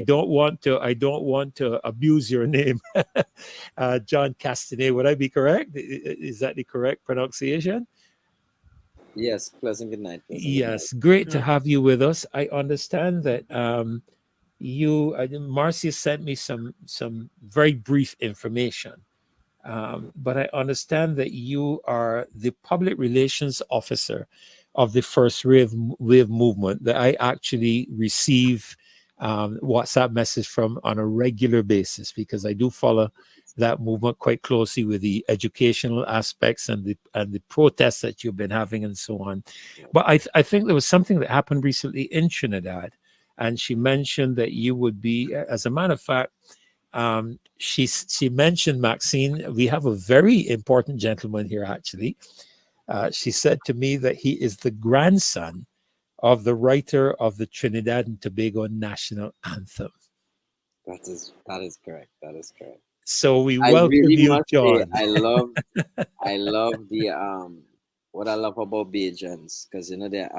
don't want to abuse your name. John Castanet, would I be correct? Is that the correct pronunciation? Yes, pleasant good night. Pleasant good night. Yes, great to have you with us. I understand that Marcia sent me some very brief information, but I understand that you are the public relations officer of the first wave movement that I actually receive WhatsApp message from on a regular basis, because I do follow that movement quite closely with the educational aspects and the protests that you've been having and so on. But I think there was something that happened recently in Trinidad, and she mentioned that you would be, as a matter of fact, she mentioned, Maxine, we have a very important gentleman here actually. She said to me that he is the grandson of the writer of the Trinidad and Tobago national anthem. That is correct. That is correct. So we I welcome really you, must say John. I love the what I love about Bajans, because you know that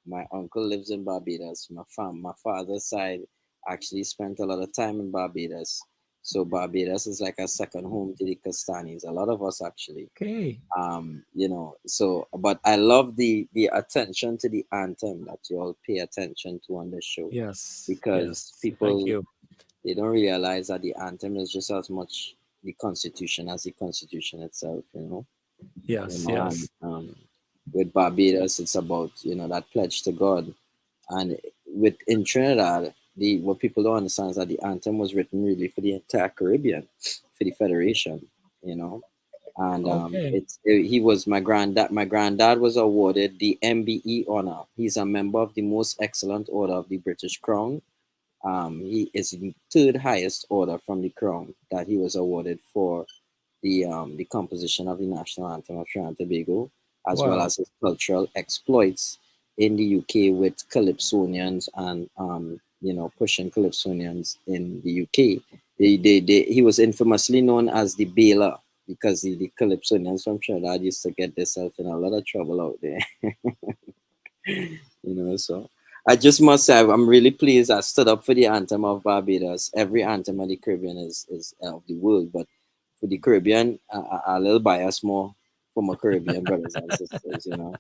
my uncle lives in Barbados. My father's side actually spent a lot of time in Barbados. So Barbados is like a second home to the Castanis. A lot of us actually. Okay. You know, so but I love the attention to the anthem that you all pay attention to on the show, Yes. because Yes. Thank people, you. they don't realize that the anthem is just as much the constitution as the constitution itself, you know. Yes. Yes. And with Barbados it's about, you know, that pledge to God. And with in Trinidad, the what people don't understand is that the anthem was written really for the entire Caribbean, for the Federation, you know. And Okay. he was my granddad. My granddad was awarded the MBE honor. He's a member of the Most Excellent Order of the British Crown. He is the third highest order from the Crown that he was awarded for the composition of the national anthem of Trinidad and Tobago, as well Wow. as his cultural exploits in the UK with Calypsonians and you know, pushing Calypsonians in the UK. He was infamously known as the Bailer, because the Calypsonians from Trinidad used to get themselves in a lot of trouble out there. You know, so I just must say I'm really pleased I stood up for the anthem of Barbados. Every anthem of the Caribbean is of the world, but for the Caribbean, a little bias more for my Caribbean brothers and sisters, you know,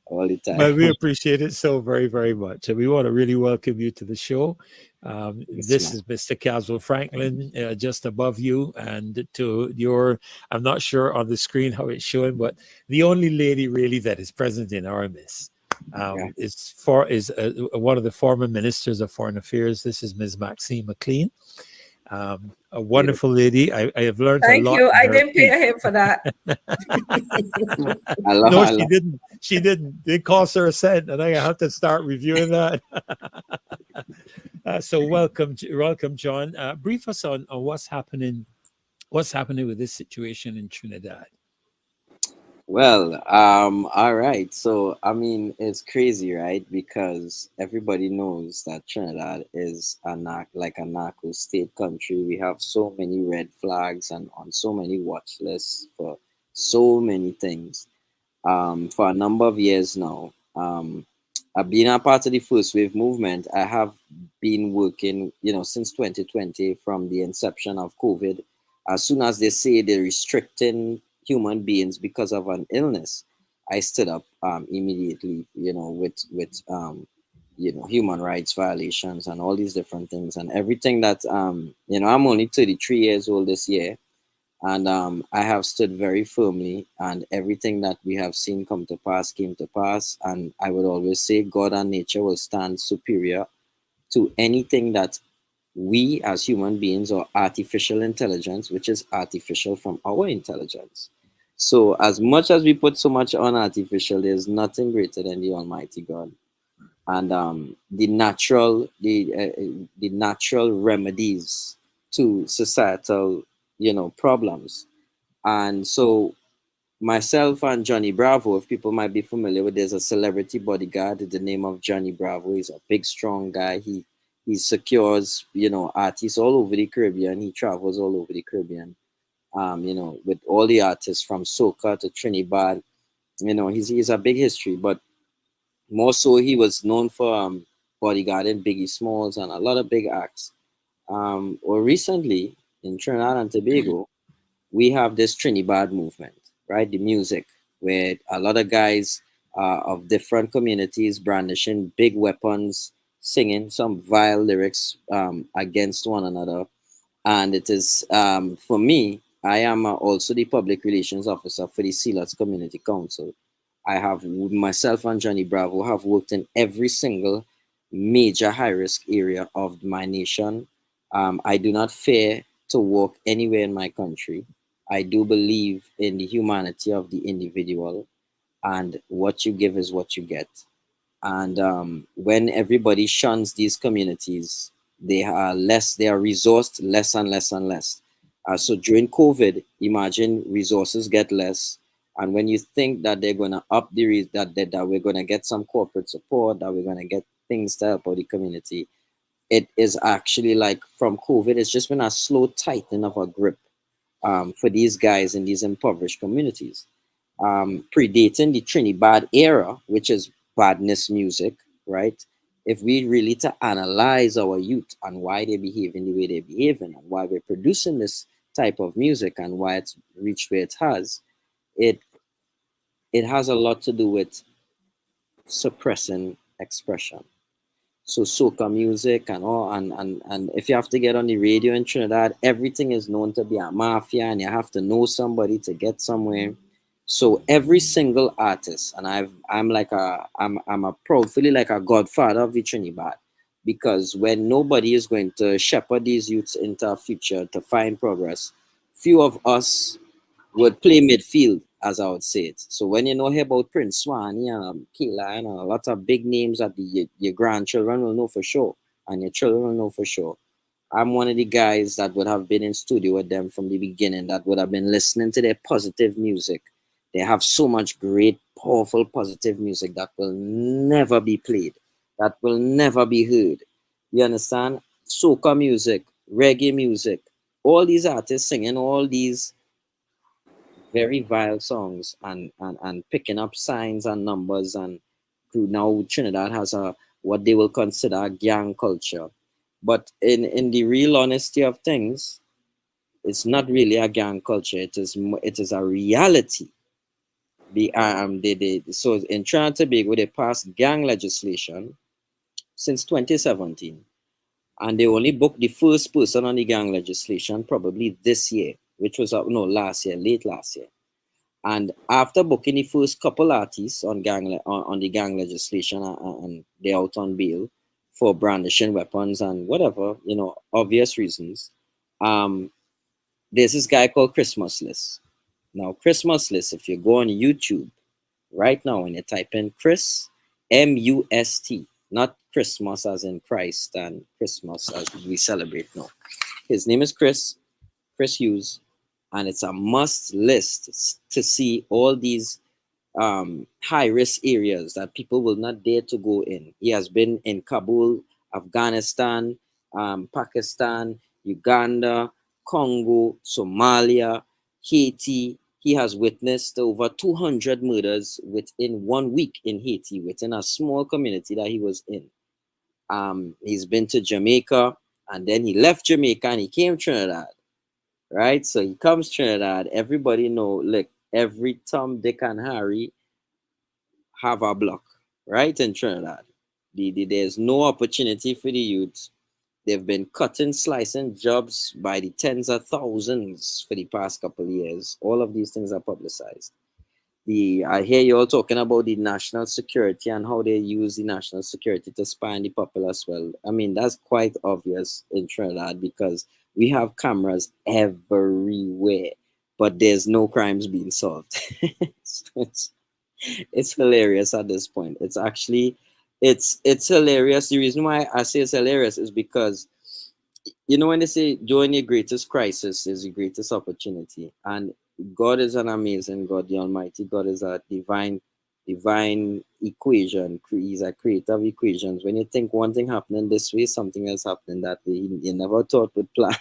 all the time. Well, we appreciate it so very, very much. And we want to really welcome you to the show. Yes, This man. is Mr. Caswell Franklin, just above you. And to your, I'm not sure on the screen how it's showing, but the only lady really that is present in our midst Yeah. is one of the former ministers of foreign affairs. This is Ms. Maxine McLean. A Beautiful. wonderful lady. I have learned a Thank lot you. in I her didn't pay piece. him for that. No, I she love, didn't. She didn't. It cost her a cent, and I have to start reviewing that. So welcome, John. Brief us on what's happening. What's happening with this situation in Trinidad? well, all right. So, I mean, it's crazy, right? Because everybody knows that Trinidad is like a narco state country. We have so many red flags and on so many watch lists for so many things. For a number of years now. I've been a part of the first wave movement. I have been working, you know, since 2020, from the inception of COVID. As soon as they say they're restricting human beings because of an illness, I stood up immediately, you know, with you know, human rights violations and all these different things and everything that you know, I'm only 33 years old this year, and I have stood very firmly, and everything that we have seen come to pass came to pass. And I would always say God and nature will stand superior to anything that we as human beings, or artificial intelligence, which is artificial from our intelligence. So as much as we put so much on artificial, there's nothing greater than the Almighty God. And the natural remedies to societal, you know, problems. And so myself and Johnny Bravo, if people might be familiar with, there's a celebrity bodyguard with the name of Johnny Bravo. He's a big, strong guy. He secures, you know, artists all over the Caribbean. He travels all over the Caribbean. You know, with all the artists from soca to Trinidad. You know, he's a big history, but more so he was known for Bodyguarding Biggie Smalls and a lot of big acts. Or recently in Trinidad and Tobago, we have this Trinidad movement, right? The music, where a lot of guys of different communities brandishing big weapons, singing some vile lyrics against one another. And it is, for me, I am also the public relations officer for the Sealots Community Council. I have myself and Johnny Bravo have worked in every single major high risk area of my nation. I do not fear to walk anywhere in my country. I do believe in the humanity of the individual, and what you give is what you get. And when everybody shuns these communities, they are resourced less and less and less. So during COVID, imagine resources get less. And when you think that they're going to up that we're going to get some corporate support, that we're going to get things to help out the community, it is actually like from COVID, it's just been a slow tightening of a grip for these guys in these impoverished communities, predating the Trinidad era, which is badness music, right? If we really to analyze our youth and why they behave in the way they're behaving and why we're producing this type of music and why it's reached where it has, it it has a lot to do with suppressing expression. So soca music and all, and if you have to get on the radio in Trinidad, everything is known to be a mafia, and you have to know somebody to get somewhere. So every single artist, and I'm a proud, feeling like a godfather of the Trinidad, because when nobody is going to shepherd these youths into a future to find progress, few of us would play midfield, as I would say it. So when you know about Prince Swanee and Kayla and a lot of big names that your grandchildren will know for sure, and your children will know for sure. I'm one of the guys that would have been in studio with them from the beginning, that would have been listening to their positive music. They have so much great, powerful, positive music that will never be played, that will never be heard. You understand? Soca music, reggae music, all these artists singing all these very vile songs, and picking up signs and numbers, and now Trinidad has a what they will consider a gang culture. But in the real honesty of things, it's not really a gang culture. It is a reality. So in Trinidad and Tobago, they passed gang legislation since 2017, and they only booked the first person on the gang legislation probably this year, which was no, last year, late last year. And after booking the first couple artists on on the gang legislation, and they're out on bail for brandishing weapons and whatever, obvious reasons, um, there's this guy called Christmas List. Now, Christmas List, if you go on YouTube right now and you type in Chris, Must, not Christmas as in Christ and Christmas as we celebrate, no. His name is Chris Hughes, and it's a must list to see all these high risk areas that people will not dare to go in. He has been in Kabul, Afghanistan, Pakistan, Uganda, Congo, Somalia, Haiti. He has witnessed over 200 murders within 1 week in Haiti, within a small community that he was in. He's been to Jamaica, and then he left Jamaica and he came to Trinidad, right? So he comes to Trinidad. Everybody know, like every Tom, Dick, and Harry have a block, right, in Trinidad. There's no opportunity for the youth. They've been cutting, slicing jobs by the tens of thousands for the past couple of years. All of these things are publicized. I hear you all talking about the national security and how they use the national security to spy on the populace. Well, I mean, that's quite obvious in Trinidad because we have cameras everywhere, but there's no crimes being solved. It's hilarious at this point. It's actually it's hilarious. The reason why I say it's hilarious is because when they say during your greatest crisis is the greatest opportunity, and God is an amazing God. The Almighty God is a divine equation. He's a creator of equations. When you think one thing happening this way, something else happening that way. You never thought would plan.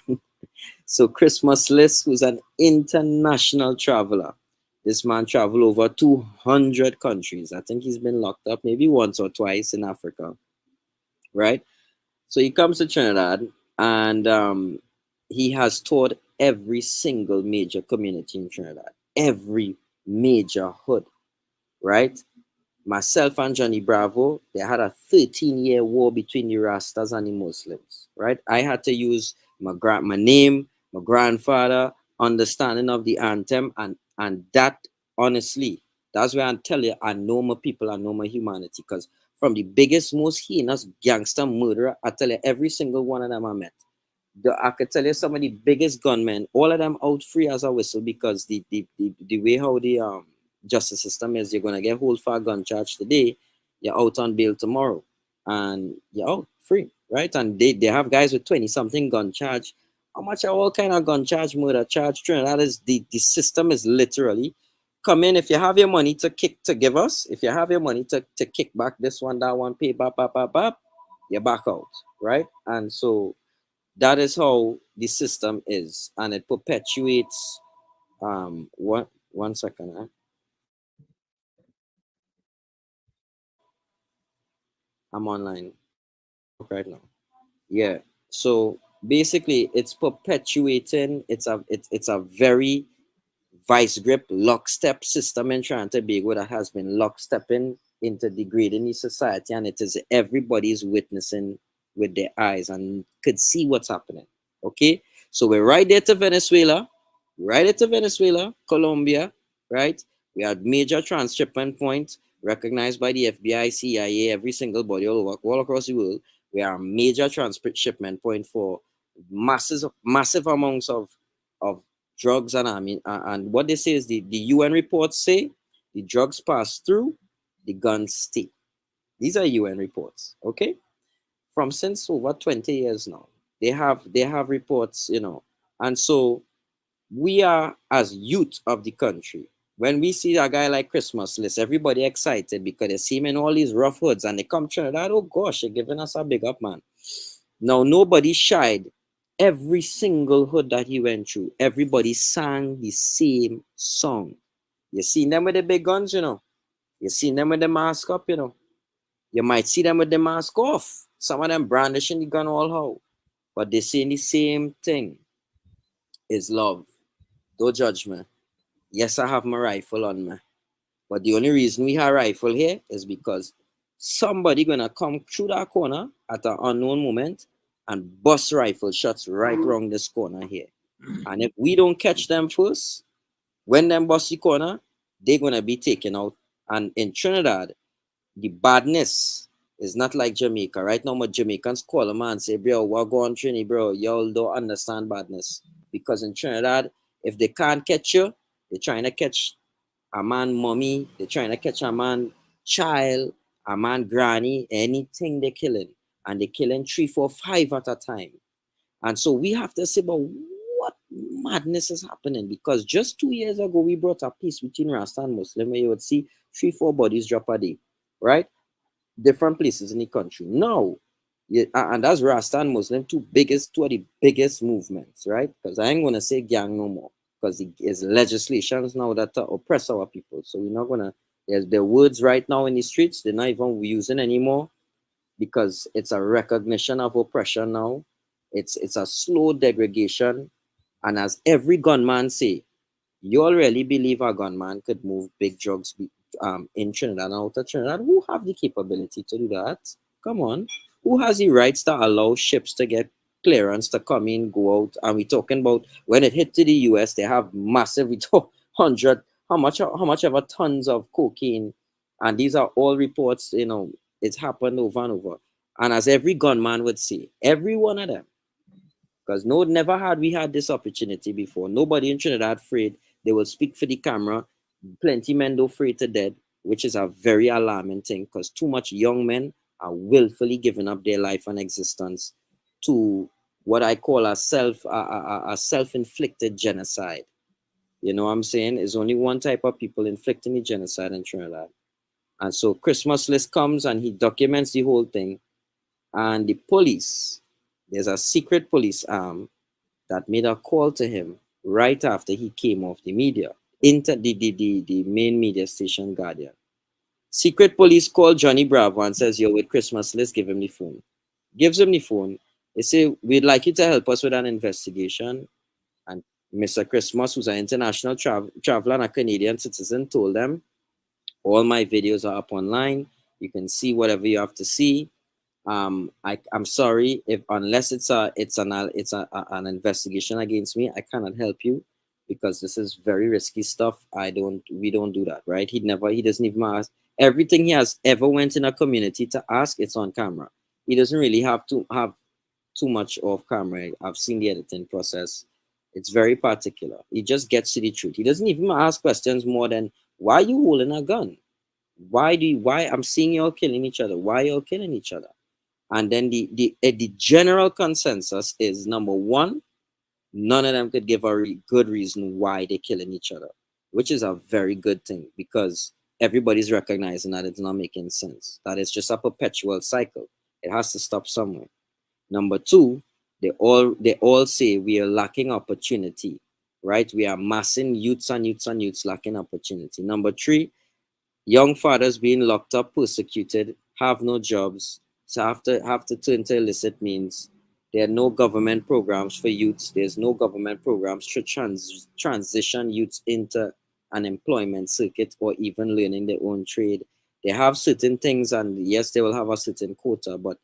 So Christmas List, who's an international traveler. This man traveled over 200 countries. I think he's been locked up maybe once or twice in Africa, right? So he comes to Trinidad, and he has toured every single major community in Trinidad, every major hood, right? Myself and Johnny Bravo, they had a 13-year war between the Rastas and the Muslims, right? I had to use my name, my grandfather, understanding of the anthem, and that, honestly, that's where I tell you, I know my people, I know my humanity, because from the biggest, most heinous gangster murderer, I tell you, every single one of them I met. I could tell you some of the biggest gunmen, all of them out free as a whistle, because the way how the justice system is, you're gonna get hold for a gun charge today, you're out on bail tomorrow, and you're out free, right? And they have guys with 20 something gun charge. How much are all kind of gun charge, murder charge? That is the system is literally come in. If you have your money to give us, if you have your money to kick back this one, that one, pay bap, you back out, right? And so that is how the system is, and it perpetuates one second, I'm online right now. Yeah, so basically it's perpetuating, it's a very vice grip lockstep system in Trinidad and Tobago that has been lockstepping into degrading the society, and it is everybody's witnessing with their eyes and could see what's happening. Okay, so we're right there to Venezuela, Colombia, right? We had major transshipment points recognized by the FBI, CIA, every single body all across the world. We are a major transshipment point for massive amounts of drugs, and I mean, and what they say is the UN reports say the drugs pass through, the guns stay. These are UN reports, okay? From since over 20 years now. They have reports, and so we are as youth of the country. When we see a guy like Christmas List, everybody excited because they see him in all these rough hoods and they come Trinidad. Oh gosh, they're giving us a big up, man. Now nobody shied. Every single hood that he went through, everybody sang the same song. You seen them with the big guns, You seen them with the mask up, You might see them with the mask off. Some of them brandishing the gun all how. But they saying the same thing is love. Don't judge me. Yes, I have my rifle on me. But the only reason we have rifle here is because somebody gonna come through that corner at an unknown moment and bust rifle shots right around this corner here. And if we don't catch them first, when them bust the corner, they're gonna be taken out. And in Trinidad, the badness is not like Jamaica. Right now, my Jamaicans call them and say, bro, what go on Trini, bro? Y'all don't understand badness. Because in Trinidad, if they can't catch you, they're trying to catch a man mommy, they're trying to catch a man child, a man granny, anything they're killing. And they're killing 3, 4, 5 at a time. And so we have to say, but what madness is happening? Because just 2 years ago, we brought a peace between Rasta and Muslim, where you would see 3, 4 bodies drop a day, right? Different places in the country. Now, and that's Rasta and Muslim, two of the biggest movements, right? Because I ain't gonna say gang no more, because it's legislations now that oppress our people. So we're not gonna. There's the words right now in the streets, they're not even using anymore, because it's a recognition of oppression now. It's a slow degradation, and as every gunman say, you all really believe a gunman could move big drugs in Trinidad and out of Trinidad? Who have the capability to do that? Come on. Who has the rights to allow ships to get clearance to come in, go out? And we're talking about when it hit to the US, they have massive, we talk 100, how much ever tons of cocaine. And these are all reports, it's happened over and over. And as every gunman would say, every one of them, because no, never had we had this opportunity before. Nobody in Trinidad afraid. They will speak for the camera. Plenty men don't afraid to dead, which is a very alarming thing, because too much young men are willfully giving up their life and existence to what I call a self-inflicted genocide. You know what I'm saying? There's only one type of people inflicting the genocide in Trinidad. And so Christmas List comes and he documents the whole thing. And the police, there's a secret police arm that made a call to him right after he came off the media, into the main media station, Guardian. Secret police called Johnny Bravo and says, yo, with Christmas, let's give him the phone. gives him the phone. They say, we'd like you to help us with an investigation. And Mr. Christmas, who's an international traveler and a Canadian citizen, told them, all my videos are up online. You can see whatever you have to see. I'm sorry if unless an investigation against me, I cannot help you because this is very risky stuff. We don't do that, right? He doesn't even ask. Everything he has ever went in a community to ask, it's on camera. He doesn't really have to have too much off camera. I've seen the editing process. It's very particular. He just gets to the truth. He doesn't even ask questions more than, why are you holding a gun? Why I'm seeing y'all killing each other? Why y'all killing each other? And then the general consensus is, number one, none of them could give a good reason why they're killing each other, which is a very good thing because everybody's recognizing that it's not making sense, that it's just a perpetual cycle. It has to stop somewhere. Number two, they all say we are lacking opportunity, right? We are massing youths and youths and youths lacking opportunity. Number three, young fathers being locked up, persecuted, have no jobs, so have to turn to illicit means. There are no government programs for youths. There's no government programs to transition youths into an employment circuit or even learning their own trade. They have certain things, and yes, they will have a certain quota, but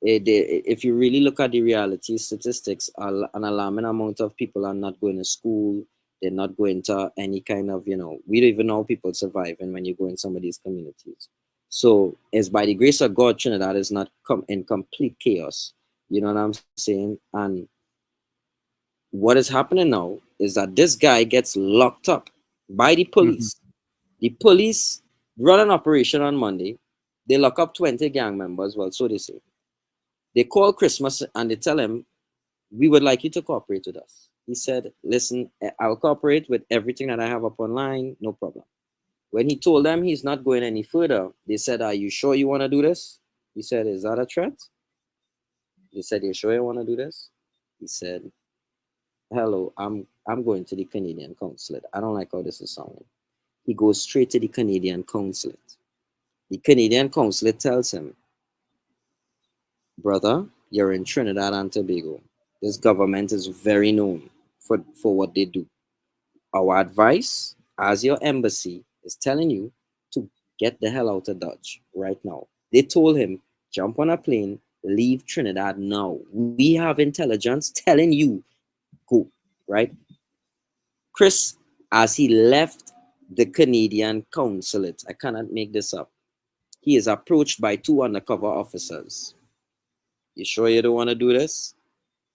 if you really look at the reality statistics, an alarming amount of people are not going to school. They're not going to any kind of, we don't even know how people surviving when you go in some of these communities. So it's by the grace of God, Trinidad is not in complete chaos. You know what I'm saying? And what is happening now is that this guy gets locked up by the police. The police run an operation on Monday. They lock up 20 gang members. Well, so they say. They call Christmas and they tell him, we would like you to cooperate with us. He said, listen, I'll cooperate with everything that I have up online, no problem. When he told them he's not going any further, they said, are you sure you want to do this? He said, is that a threat? They said, you sure you want to do this? He said, hello, I'm going to the Canadian consulate. I don't like how this is sounding. He goes straight to the Canadian consulate. The Canadian consulate tells him, brother, you're in Trinidad and Tobago. This government is very known for what they do. Our advice as your embassy is telling you to get the hell out of Dodge right now. They told him, jump on a plane, leave Trinidad now. We have intelligence telling you, go, right? Chris, as he left the Canadian consulate, I cannot make this up, he is approached by two undercover officers. You sure you don't want to do this?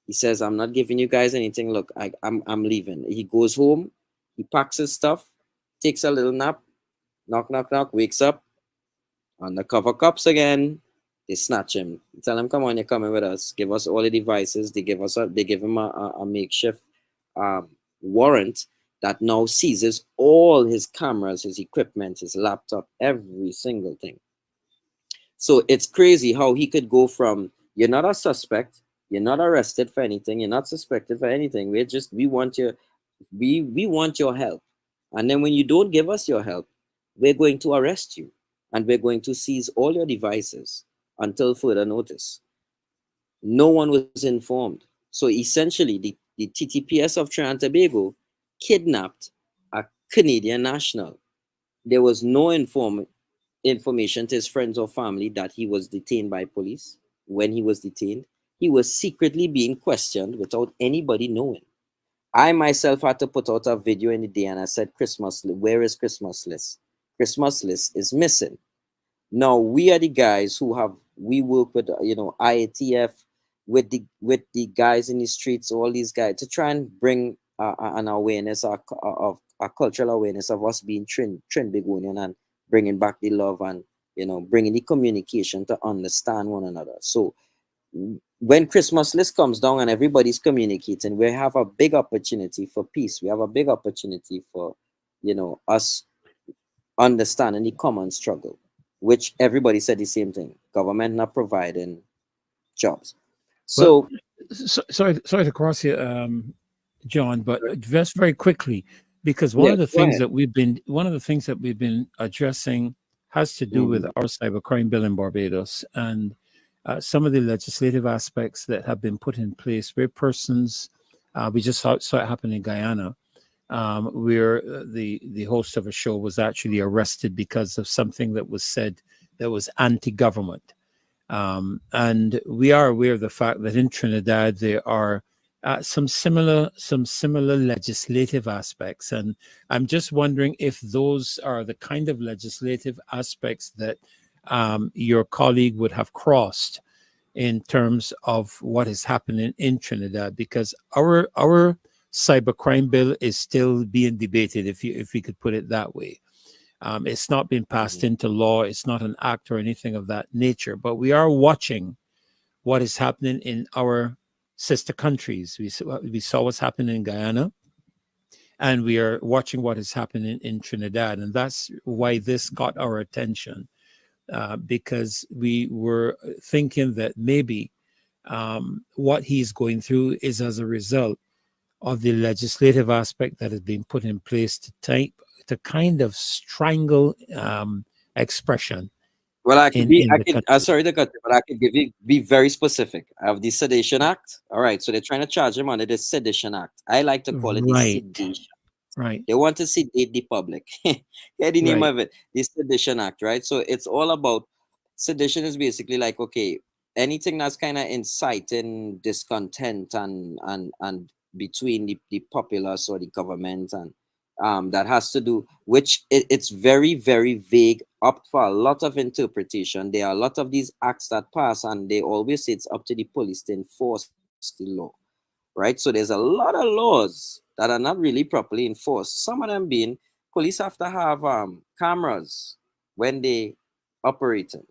He says, I'm not giving you guys anything. Look, I'm leaving. He goes home, he packs his stuff, takes a little nap, knock, knock, knock, wakes up, undercover cops again. They snatch him. They tell him, come on, you're coming with us. Give us all the devices. They give him a makeshift warrant that now seizes all his cameras, his equipment, his laptop, every single thing. So it's crazy how he could go from, you're not a suspect, you're not arrested for anything, you're not suspected for anything. We want your help. And then when you don't give us your help, we're going to arrest you and we're going to seize all your devices until further notice. No one was informed. So essentially, the TTPS of Trinidad and Tobago kidnapped a Canadian national. There was no information to his friends or family that he was detained by police. When he was detained, he was secretly being questioned without anybody knowing. I myself had to put out a video in the day and I said, where is Christmas list? Christmas list is missing. Now we are the guys we work with, IATF, with the guys in the streets, all these guys, to try and bring an awareness of a cultural awareness of us being Trinbagonian and bringing back the love and bringing the communication to understand one another. So when Christmas list comes down and everybody's communicating, we have a big opportunity for peace. We have a big opportunity for us understanding the common struggle, which everybody said the same thing: government not providing jobs. So, sorry to cross you, John, but just very quickly, because one of the things that we've been addressing has to do with our cybercrime bill in Barbados, and some of the legislative aspects that have been put in place where persons, we just saw it happen in Guyana, where the host of a show was actually arrested because of something that was said that was anti-government. And we are aware of the fact that in Trinidad there are some similar legislative aspects, and I'm just wondering if those are the kind of legislative aspects that your colleague would have crossed in terms of what is happening in Trinidad, because our cybercrime bill is still being debated, if we could put it that way. It's not been passed into law. It's not an act or anything of that nature, but we are watching what is happening in our sister countries. We saw what's happening in Guyana, and we are watching what is happening in Trinidad. And that's why this got our attention, because we were thinking that maybe what he's going through is as a result of the legislative aspect that has been put in place to kind of strangle expression Well, I could be, in I the could, country. sorry to cut you, but I could be very specific. I have the Sedition Act. All right, so they're trying to charge him under the Sedition Act. I like to call it the Right, Sedation. right, They want to sedate the public. Hear the name right, of it, the Sedition Act, right? So it's all about sedition is basically like, okay, anything that's kind of inciting discontent and between the populace or the government, and that has to do, which it's very, very vague, up for a lot of interpretation. There are a lot of these acts that pass, and they always say it's up to the police to enforce the law, right? So there's a lot of laws that are not really properly enforced. Some of them being police have to have cameras when they operating.